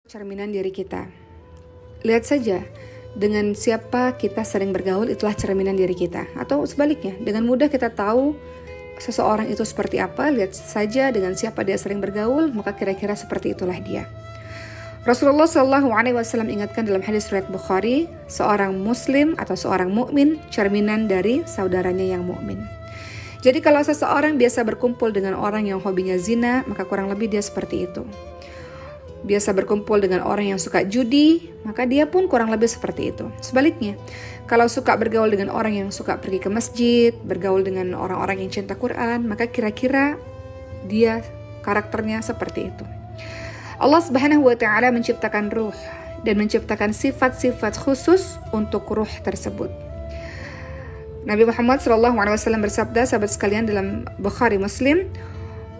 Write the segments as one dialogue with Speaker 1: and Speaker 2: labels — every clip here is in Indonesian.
Speaker 1: Cerminan diri kita. Lihat saja, dengan siapa kita sering bergaul itulah cerminan diri kita. Atau sebaliknya, dengan mudah kita tahu seseorang itu seperti apa, lihat saja dengan siapa dia sering bergaul, maka kira-kira seperti itulah dia. Rasulullah SAW ingatkan dalam hadis riwayat Bukhari, seorang muslim atau seorang mukmin cerminan dari saudaranya yang mukmin. Jadi kalau seseorang biasa berkumpul dengan orang yang hobinya zina, maka kurang lebih dia seperti itu. Biasa berkumpul dengan orang yang suka judi, maka dia pun kurang lebih seperti itu. Sebaliknya, kalau suka bergaul dengan orang yang suka pergi ke masjid, bergaul dengan orang-orang yang cinta Quran, maka kira-kira dia karakternya seperti itu. Allah Subhanahu wa Ta'ala menciptakan ruh dan menciptakan sifat-sifat khusus untuk ruh tersebut. Nabi Muhammad SAW bersabda, sahabat sekalian, dalam Bukhari Muslim,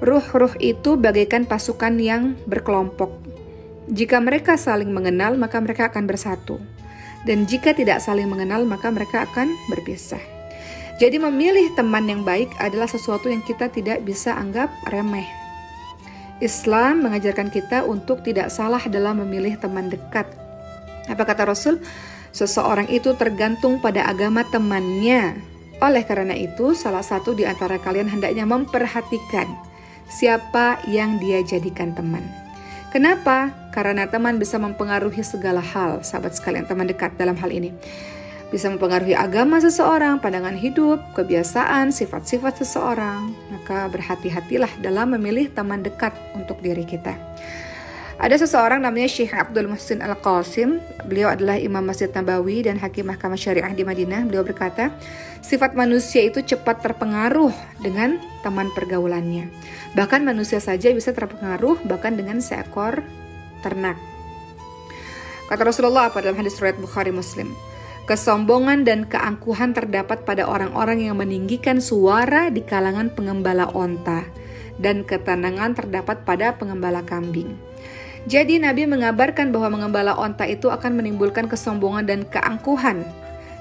Speaker 1: ruh-ruh itu bagaikan pasukan yang berkelompok. Jika mereka saling mengenal, maka mereka akan bersatu. Dan jika tidak saling mengenal, maka mereka akan berpisah. Jadi memilih teman yang baik adalah sesuatu yang kita tidak bisa anggap remeh. Islam mengajarkan kita untuk tidak salah dalam memilih teman dekat. Apa kata Rasul? Seseorang itu tergantung pada agama temannya. Oleh karena itu, salah satu di antara kalian hendaknya memperhatikan siapa yang dia jadikan teman. Kenapa? Karena teman bisa mempengaruhi segala hal, sahabat sekalian, teman dekat dalam hal ini. Bisa mempengaruhi agama seseorang, pandangan hidup, kebiasaan, sifat-sifat seseorang. Maka berhati-hatilah dalam memilih teman dekat untuk diri kita. Ada seseorang namanya Syekh Abdul Muhsin Al-Qasim. Beliau adalah Imam Masjid Nabawi dan Hakim Mahkamah Syariah di Madinah. Beliau berkata, sifat manusia itu cepat terpengaruh dengan teman pergaulannya. Bahkan manusia saja bisa terpengaruh bahkan dengan seekor ternak. Kata Rasulullah apa dalam hadis riwayat Bukhari Muslim? Kesombongan dan keangkuhan terdapat pada orang-orang yang meninggikan suara di kalangan pengembala onta, dan ketenangan terdapat pada pengembala kambing. Jadi Nabi mengabarkan bahwa mengembala onta itu akan menimbulkan kesombongan dan keangkuhan,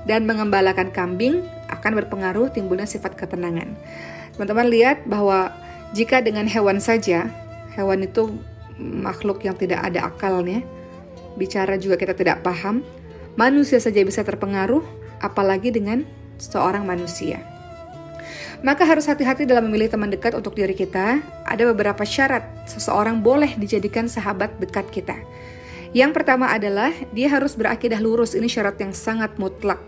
Speaker 1: dan mengembalakan kambing akan berpengaruh timbulnya sifat ketenangan. Teman-teman lihat bahwa jika dengan hewan saja, hewan itu makhluk yang tidak ada akalnya, bicara juga kita tidak paham, manusia saja bisa terpengaruh, apalagi dengan seorang manusia. Maka harus hati-hati dalam memilih teman dekat untuk diri kita. Ada beberapa syarat seseorang boleh dijadikan sahabat dekat kita. Yang pertama adalah dia harus berakidah lurus. Ini syarat yang sangat mutlak.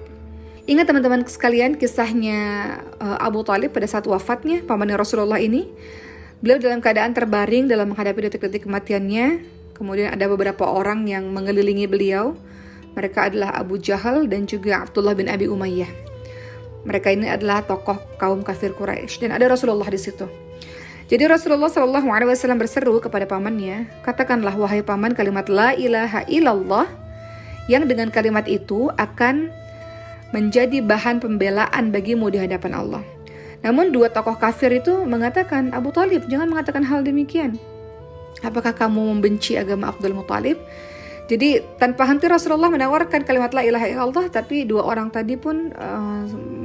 Speaker 1: Ingat teman-teman sekalian kisahnya Abu Talib pada saat wafatnya, pamannya Rasulullah ini. Beliau dalam keadaan terbaring dalam menghadapi detik-detik kematiannya. Kemudian ada beberapa orang yang mengelilingi beliau. Mereka adalah Abu Jahal dan juga Abdullah bin Abi Umayyah. Mereka ini adalah tokoh kaum kafir Quraisy dan ada Rasulullah di situ. Jadi Rasulullah SAW berseru kepada pamannya, katakanlah wahai paman kalimat la ilaha illallah, yang dengan kalimat itu akan menjadi bahan pembelaan bagimu di hadapan Allah. Namun dua tokoh kafir itu mengatakan, Abu Talib, jangan mengatakan hal demikian. Apakah kamu membenci agama Abdul Muttalib? Jadi tanpa henti Rasulullah menawarkan kalimat la ilaha illallah, tapi dua orang tadi pun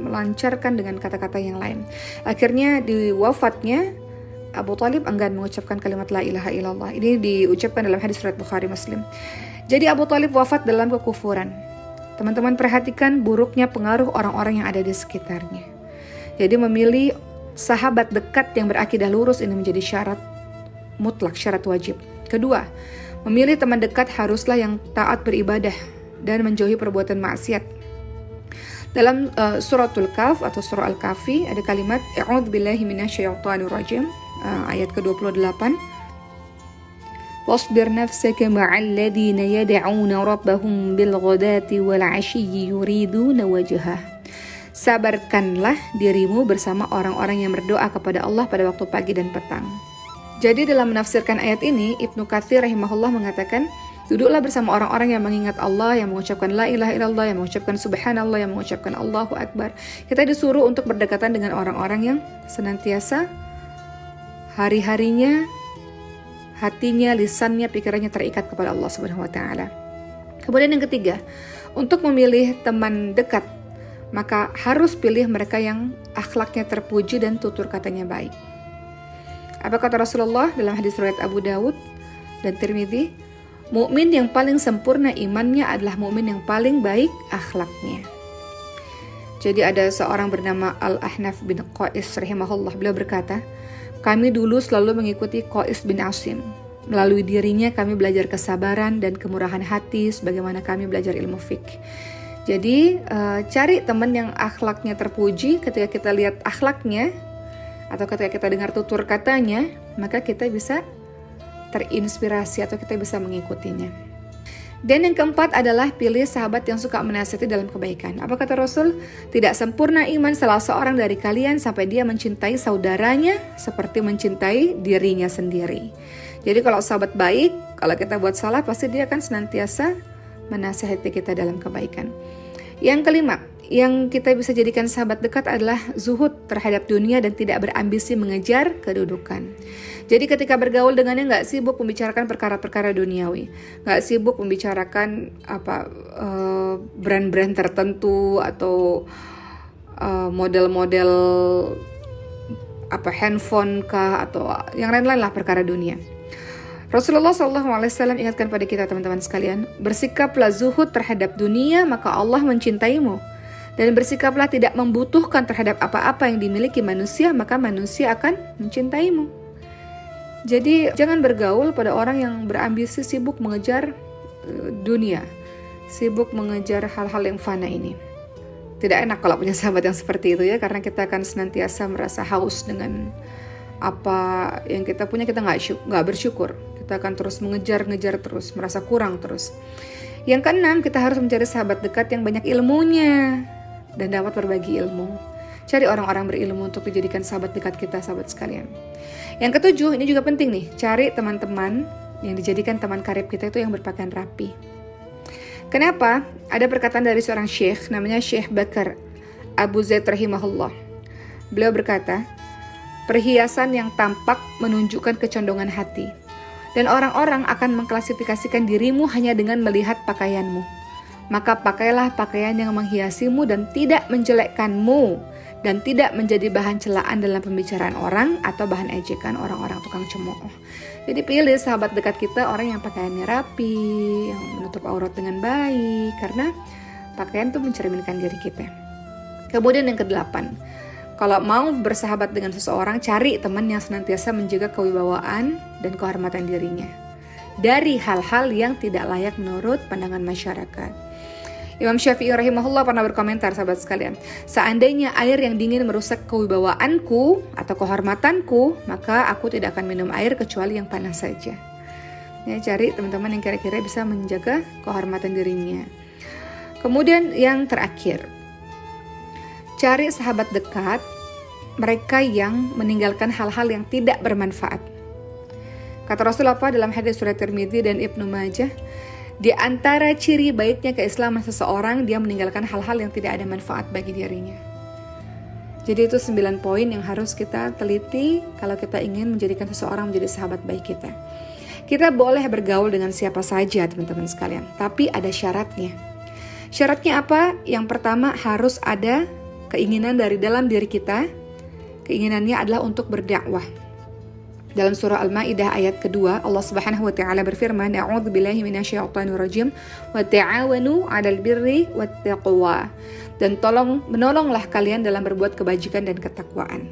Speaker 1: melancarkan dengan kata-kata yang lain. Akhirnya di wafatnya Abu Talib enggan mengucapkan kalimat la ilaha illallah. Ini diucapkan dalam hadis riwayat Bukhari Muslim. Jadi Abu Talib wafat dalam kekufuran. Teman-teman perhatikan buruknya pengaruh orang-orang yang ada di sekitarnya. Jadi memilih sahabat dekat yang berakidah lurus ini menjadi syarat mutlak, syarat wajib. Kedua, memilih teman dekat haruslah yang taat beribadah dan menjauhi perbuatan maksiat. Dalam suratul Kahf atau surah Al-Kahfi ada kalimat A'udzubillahi minasyaitonirrajim, ayat ke-28. Wasbir nafsaka ma'al ladzina yad'una rabbahum bil ghadati wal 'ashiyyi yuriduna wajhah. Sabarkanlah dirimu bersama orang-orang yang berdoa kepada Allah pada waktu pagi dan petang. Jadi dalam menafsirkan ayat ini, Ibnu Katsir rahimahullah mengatakan, duduklah bersama orang-orang yang mengingat Allah, yang mengucapkan la ilaha illallah, yang mengucapkan subhanallah, yang mengucapkan Allahu Akbar. Kita disuruh untuk berdekatan dengan orang-orang yang senantiasa hari-harinya, hatinya, lisannya, pikirannya terikat kepada Allah Subhanahu wa Ta'ala. Kemudian yang ketiga, untuk memilih teman dekat, maka harus pilih mereka yang akhlaknya terpuji dan tutur katanya baik. Apa kata Rasulullah dalam hadis riwayat Abu Dawud dan Tirmidzi? Mukmin yang paling sempurna imannya adalah mukmin yang paling baik akhlaknya. Jadi ada seorang bernama Al-Ahnaf bin Qais rahimahullah, beliau berkata, kami dulu selalu mengikuti Qais bin Asim. Melalui dirinya kami belajar kesabaran dan kemurahan hati sebagaimana kami belajar ilmu fiqh. Jadi cari teman yang akhlaknya terpuji. Ketika kita lihat akhlaknya atau ketika kita dengar tutur katanya, maka kita bisa terinspirasi atau kita bisa mengikutinya. Dan yang keempat adalah pilih sahabat yang suka menasihati dalam kebaikan. Apa kata Rasul? Tidak sempurna iman salah seorang dari kalian sampai dia mencintai saudaranya seperti mencintai dirinya sendiri. Jadi kalau sahabat baik, kalau kita buat salah pasti dia akan senantiasa menasihati kita dalam kebaikan. Yang kelima, yang kita bisa jadikan sahabat dekat adalah zuhud terhadap dunia dan tidak berambisi mengejar kedudukan. Jadi ketika bergaul dengannya nggak sibuk membicarakan perkara-perkara duniawi, nggak sibuk membicarakan brand-brand tertentu atau model-model handphone kah atau yang lain-lain lah perkara dunia. Rasulullah SAW ingatkan pada kita teman-teman sekalian, bersikaplah zuhud terhadap dunia maka Allah mencintaimu. Dan bersikaplah tidak membutuhkan terhadap apa-apa yang dimiliki manusia maka manusia akan mencintaimu. Jadi jangan bergaul pada orang yang berambisi sibuk mengejar dunia, sibuk mengejar hal-hal yang fana ini. Tidak enak kalau punya sahabat yang seperti itu ya, karena kita akan senantiasa merasa haus dengan apa yang kita punya, kita nggak bersyukur. Kita akan terus mengejar terus, merasa kurang terus. Yang keenam, kita harus mencari sahabat dekat yang banyak ilmunya dan dapat berbagi ilmu. Cari orang-orang berilmu untuk dijadikan sahabat dekat kita, sahabat sekalian. Yang ketujuh, ini juga penting nih, cari teman-teman yang dijadikan teman karib kita itu yang berpakaian rapi. Kenapa? Ada perkataan dari seorang syekh, namanya Syekh Bakar Abu Zaid rahimahullah. Beliau berkata, perhiasan yang tampak menunjukkan kecondongan hati. Dan orang-orang akan mengklasifikasikan dirimu hanya dengan melihat pakaianmu. Maka pakailah pakaian yang menghiasimu dan tidak menjelekkanmu, dan tidak menjadi bahan celaan dalam pembicaraan orang atau bahan ejekan orang-orang tukang cemooh. Jadi pilih sahabat dekat kita orang yang pakaiannya rapi, yang menutup aurat dengan baik, karena pakaian itu mencerminkan diri kita. Kemudian yang kedelapan, kalau mau bersahabat dengan seseorang, cari teman yang senantiasa menjaga kewibawaan dan kehormatan dirinya dari hal-hal yang tidak layak menurut pandangan masyarakat. Imam Syafi'i rahimahullah pernah berkomentar, sahabat sekalian, seandainya air yang dingin merusak kewibawaanku atau kehormatanku, maka aku tidak akan minum air kecuali yang panas saja. Ya, cari teman-teman yang kira-kira bisa menjaga kehormatan dirinya. Kemudian yang terakhir, cari sahabat dekat mereka yang meninggalkan hal-hal yang tidak bermanfaat. Kata Rasulullah dalam hadis surat Tirmidzi dan Ibnu Majah, di antara ciri baiknya keislaman seseorang, dia meninggalkan hal-hal yang tidak ada manfaat bagi dirinya. Jadi itu 9 poin yang harus kita teliti kalau kita ingin menjadikan seseorang menjadi sahabat baik kita. Kita boleh bergaul dengan siapa saja teman-teman sekalian, tapi ada syaratnya. Syaratnya apa? Yang pertama, harus ada keinginan dari dalam diri kita. Keinginannya adalah untuk berdakwah. Dalam surah Al-Maidah ayat kedua, Allah Subhanahu wa taala berfirman, "A'udzubillahi minasyaitonirrajim wa ta'awanu 'alal birri wattaqwa." Dan menolonglah kalian dalam berbuat kebajikan dan ketakwaan.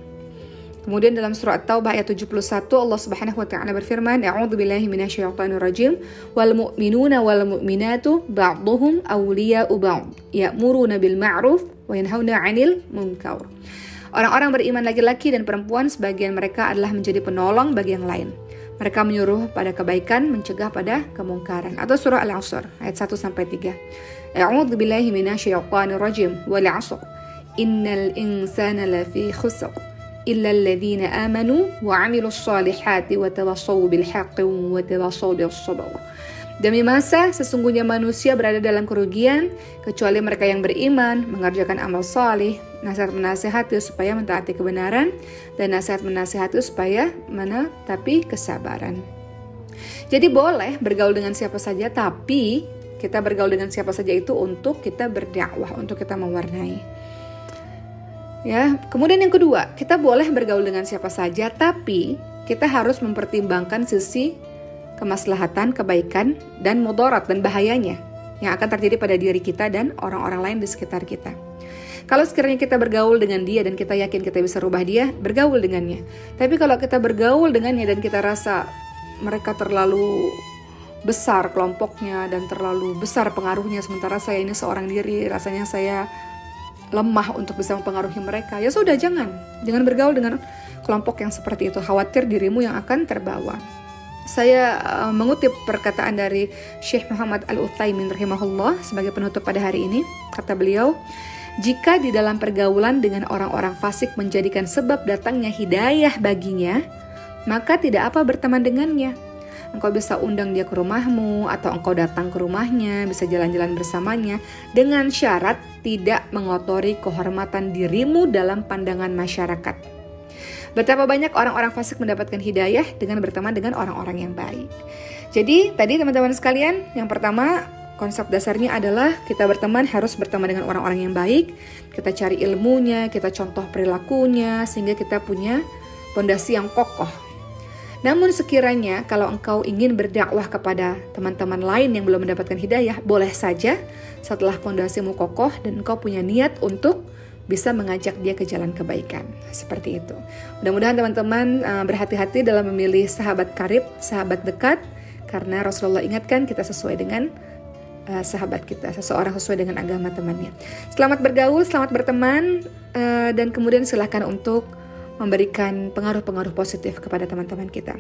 Speaker 1: Kemudian dalam surah At-Taubah ayat 71, Allah Subhanahu wa taala berfirman, "A'udzubillahi minasyaitonirrajim wal mu'minuna wal mu'minatu ba'dhuhum awliya'u ba'd, ya'muruna bil ma'ruf wa yanhauna 'anil munkar." Orang-orang beriman laki-laki dan perempuan sebagian mereka adalah menjadi penolong bagi yang lain. Mereka menyuruh pada kebaikan, mencegah pada kemungkaran. Atau surah Al-Asr ayat 1-3. A'udzu billahi minasyaitonir rajim wal 'asr. Innal insana lafi khusr illa alladhina amanu wa 'amilus solihati wa tawassaw bil haqqi wa tawassaw bis sabr. Demi masa sesungguhnya manusia berada dalam kerugian kecuali mereka yang beriman, mengerjakan amal saleh, nasihat menasihati supaya mentaati kebenaran, dan nasihat menasihati supaya menetapi kesabaran. Jadi boleh bergaul dengan siapa saja, tapi kita bergaul dengan siapa saja itu untuk kita berdakwah, untuk kita mewarnai. Ya, kemudian yang kedua, kita boleh bergaul dengan siapa saja, tapi kita harus mempertimbangkan sisi kemaslahatan, kebaikan, dan mudarat dan bahayanya yang akan terjadi pada diri kita dan orang-orang lain di sekitar kita. Kalau sekiranya kita bergaul dengan dia dan kita yakin kita bisa rubah dia, bergaul dengannya. Tapi kalau kita bergaul dengannya dan kita rasa mereka terlalu besar kelompoknya dan terlalu besar pengaruhnya, sementara saya ini seorang diri, rasanya saya lemah untuk bisa mempengaruhi mereka, ya sudah, jangan bergaul dengan kelompok yang seperti itu. Khawatir dirimu yang akan terbawa. Saya mengutip perkataan dari Syekh Muhammad Al-Utsaimin rahimahullah sebagai penutup pada hari ini. Kata beliau, jika di dalam pergaulan dengan orang-orang fasik menjadikan sebab datangnya hidayah baginya, maka tidak apa berteman dengannya. Engkau bisa undang dia ke rumahmu atau engkau datang ke rumahnya, bisa jalan-jalan bersamanya dengan syarat tidak mengotori kehormatan dirimu dalam pandangan masyarakat. Betapa banyak orang-orang fasik mendapatkan hidayah dengan berteman dengan orang-orang yang baik. Jadi tadi teman-teman sekalian, yang pertama konsep dasarnya adalah kita berteman harus berteman dengan orang-orang yang baik. Kita cari ilmunya, kita contoh perilakunya sehingga kita punya fondasi yang kokoh. Namun sekiranya kalau engkau ingin berdakwah kepada teman-teman lain yang belum mendapatkan hidayah, boleh saja setelah fondasimu kokoh dan engkau punya niat untuk bisa mengajak dia ke jalan kebaikan. Seperti itu. Mudah-mudahan teman-teman berhati-hati dalam memilih sahabat karib, sahabat dekat, karena Rasulullah ingatkan kita sesuai dengan sahabat kita, seseorang sesuai dengan agama temannya. Selamat bergaul, selamat berteman, dan kemudian silakan untuk memberikan pengaruh-pengaruh positif kepada teman-teman kita.